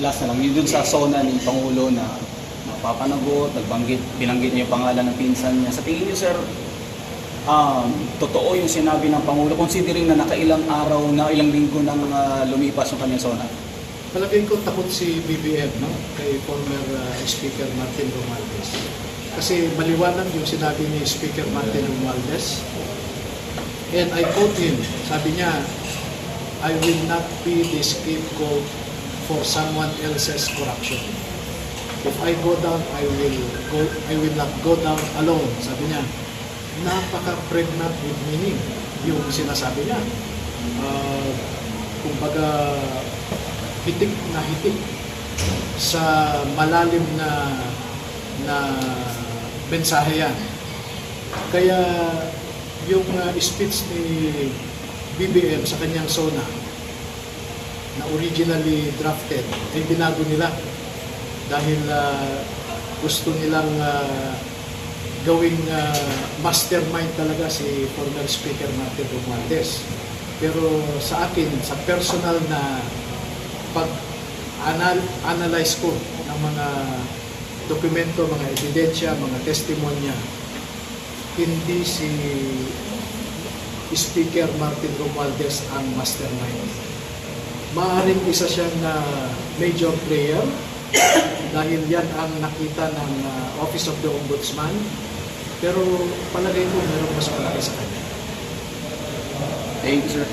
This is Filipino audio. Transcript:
last na lang, yun dun sa SONA ni Pangulo na napapanagot, binanggit niyo yung pangalan ng pinsan niya. Sa tingin niyo, sir, totoo yung sinabi ng Pangulo, considering na nakailang araw na, ilang linggo nang lumipas yung kanyang SONA? Palagay ko takot si BBM, no? Kay former Speaker Martin Romualdez. Kasi maliwanag yung sinabi ni Speaker Martin Romualdez. And I quote him, sabi niya, I will not be the scapegoat for someone else's corruption. If I go down, I will not go down alone. Sabi niya, napaka-pregnant with meaning yung sinasabi niya. Kumbaga, hitik na hitik sa malalim na mensahe yan. Kaya yung speech ni BBM sa kanyang SONA na originally drafted ay binago nila dahil gusto nilang gawing mastermind talaga si former Speaker Martin Romualdez. Pero sa akin, sa personal na pag-analyze ko ng mga dokumento, mga ebidensya, mga testimonya, hindi si Speaker Martin Romualdez ang mastermind. Maaaring isa siyang major player dahil yan ang nakita ng Office of the Ombudsman, pero palagay ko meron mas malaki sa kanya. Thank you, sir.